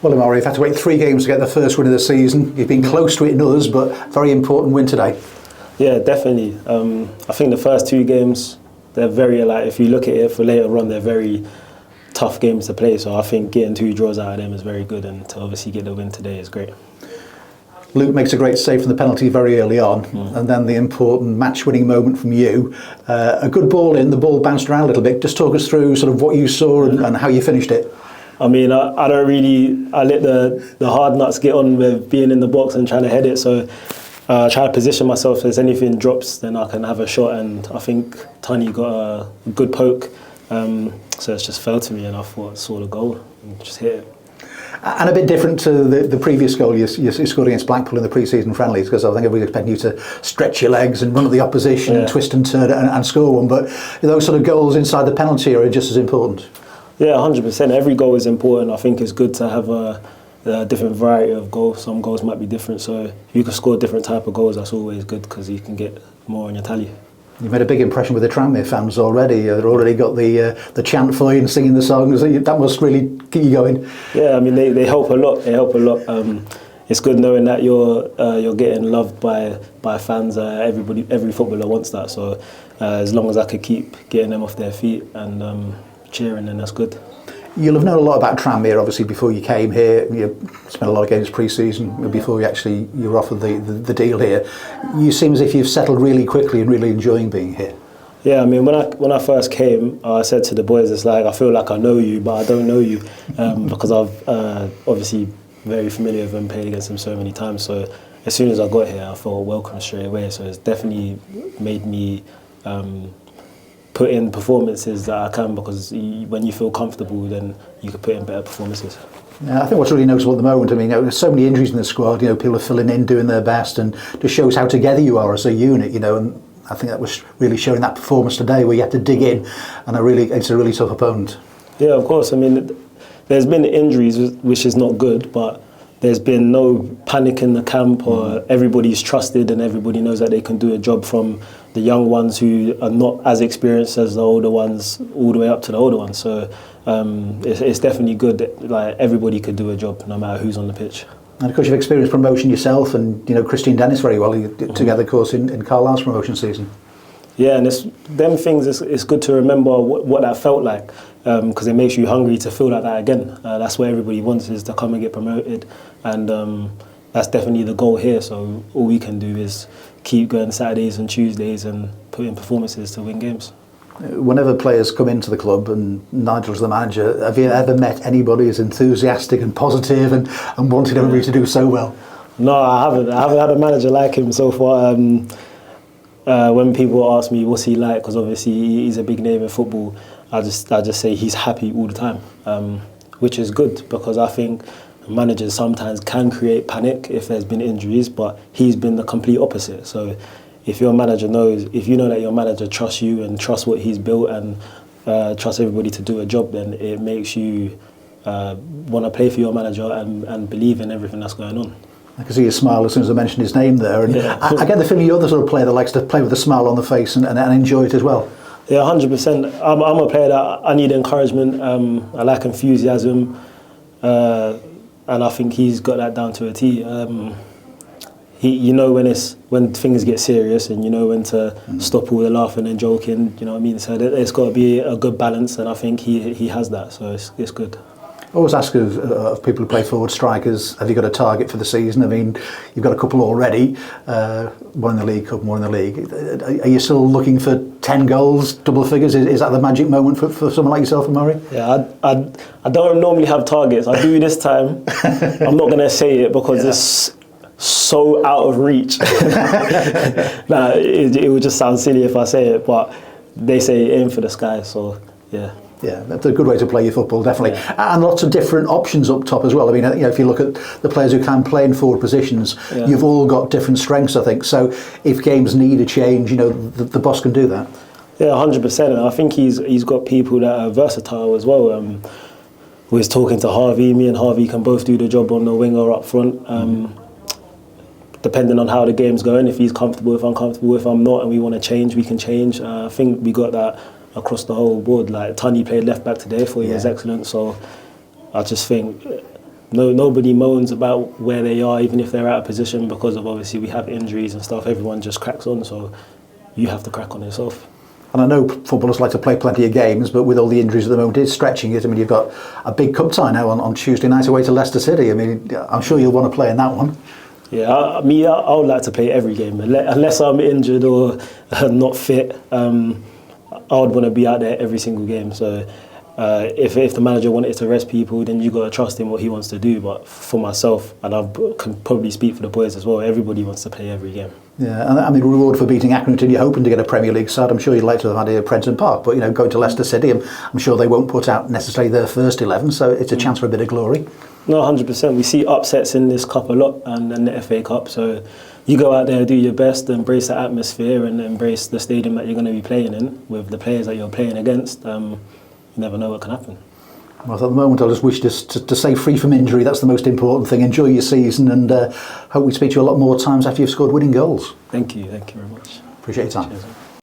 Well, Omari, you've had to wait 3 games to get the first win of the season. You've been close to it in others, but very important win today. Yeah, definitely. I think the first 2 games, they're very, like, if you look at it for later on, they're very tough games to play. So I think getting 2 draws out of them is very good, and to obviously get the win today is great. Luke makes a great save from the penalty very early on, and then the important match-winning moment from you. A good ball in, the ball bounced around a little bit. Just talk us through sort of what you saw and how you finished it. I mean, I don't really, I let the hard nuts get on with being in the box and trying to head it. So I try to position myself as anything drops, then I can have a shot. And I think 𝗬𝗢𝗨𝗥 got a good poke. So it's just fell to me, and I thought, saw the goal and just hit it. And a bit different to the previous goal you scored against Blackpool in the pre-season friendlies, because I think everybody expected you to stretch your legs and run at the opposition, twist and turn and score one. But those sort of goals inside the penalty area are just as important. Yeah, 100%. Every goal is important. I think it's good to have a different variety of goals. Some goals might be different, so if you can score different type of goals, that's always good because you can get more on your tally. You've made a big impression with the Tranmere fans already. They've already got the chant for you and singing the songs. That must really keep you going. Yeah, I mean they help a lot. They help a lot. It's good knowing that you're getting loved by fans. Every footballer wants that. So as long as I could keep getting them off their feet and cheering, then that's good. You'll have known a lot about Tranmere, obviously, before you came here. You spent a lot of games pre-season before you were offered the deal here. You seem as if you've settled really quickly and really enjoying being here. Yeah, I mean, when I first came, I said to the boys, it's like, I feel like I know you, but I don't know you, because I've obviously very familiar with them, played against them so many times. So as soon as I got here, I felt welcome straight away. So it's definitely made me put in performances that I can, because when you feel comfortable, then you can put in better performances. Yeah, I think what's really noticeable at the moment, I mean, there's so many injuries in the squad, people are filling in, doing their best, and just shows how together you are as a unit, and I think that was really showing that performance today, where you had to dig in, and it's a really tough opponent. Yeah, of course. I mean, there's been injuries, which is not good, but there's been no panic in the camp, or everybody's trusted and everybody knows that they can do a job, from the young ones who are not as experienced as the older ones, all the way up to the older ones. So it's definitely good that, like, everybody could do a job, no matter who's on the pitch. And of course, you've experienced promotion yourself, and Christian Dennis very well. You did together, of course, in Carlisle's promotion season. Yeah, and them things. It's good to remember what that felt like, because it makes you hungry to feel like that again. That's what everybody wants, is to come and get promoted, and that's definitely the goal here. So all we can do is keep going Saturdays and Tuesdays and put in performances to win games. Whenever players come into the club, and Nigel's the manager, have you ever met anybody as enthusiastic and positive and wanted everybody to do so well? No, I haven't. I haven't had a manager like him so far. When people ask me what's he like, because obviously he's a big name in football, I just say he's happy all the time, which is good, because I think managers sometimes can create panic if there's been injuries, but he's been the complete opposite. So if you know that your manager trusts you and trusts what he's built and trusts everybody to do a job, then it makes you want to play for your manager and believe in everything that's going on. I can see you smile as soon as I mentioned his name there, and yeah. I get the feeling you're the sort of player that likes to play with a smile on the face and enjoy it as well. Yeah, 100%. I'm a player that I need encouragement. I like enthusiasm, and I think he's got that down to a T. You know when things get serious, and you know when to stop all the laughing and joking. You know what I mean? So there's got to be a good balance, and I think he has that. So it's good. I always ask of people who play forward strikers, have you got a target for the season? I mean, you've got a couple already, one in the League Cup, one in the league. Are you still looking for 10 goals, double figures? Is that the magic moment for someone like yourself, Omari? Yeah, I don't normally have targets. I do this time. I'm not going to say it because it's so out of reach. It would just sound silly if I say it, but they say aim for the sky, so yeah. Yeah, that's a good way to play your football, definitely. Yeah. And lots of different options up top as well. I mean, if you look at the players who can play in forward positions, you've all got different strengths, I think. So if games need a change, the boss can do that. Yeah, 100%. And I think he's got people that are versatile as well. We was talking to Harvey. Me and Harvey can both do the job on the wing or up front. Depending on how the game's going, if he's comfortable, if I'm comfortable, if I'm not, and we want to change, we can change. I think we got that across the whole board. Like 𝗬𝗢𝗨𝗥 played left back today, thought he was excellent. So I just think nobody moans about where they are, even if they're out of position, because of obviously we have injuries and stuff. Everyone just cracks on, so you have to crack on yourself. And I know footballers like to play plenty of games, but with all the injuries at the moment, it's stretching it. I mean, you've got a big cup tie now on Tuesday night away to Leicester City. I mean, I'm sure you'll want to play in that one. Yeah, I would like to play every game, unless I'm injured or not fit. I would want to be out there every single game. So if the manager wanted to rest people, then you got to trust in what he wants to do. But for myself, and I can probably speak for the boys as well, everybody wants to play every game. Yeah, and I mean, reward for beating Accrington, you're hoping to get a Premier League side. I'm sure you'd like to have had it at Prenton Park, but going to Leicester City, I'm sure they won't put out necessarily their first 11, so it's a chance for a bit of glory. No, 100%. We see upsets in this cup a lot, and the FA Cup. So you go out there, do your best, embrace the atmosphere, and embrace the stadium that you're going to be playing in with the players that you're playing against. You never know what can happen. Well, at the moment, I'll just wish to stay free from injury. That's the most important thing. Enjoy your season, and hope we speak to you a lot more times after you've scored winning goals. Thank you very much. Appreciate your time. Cheers.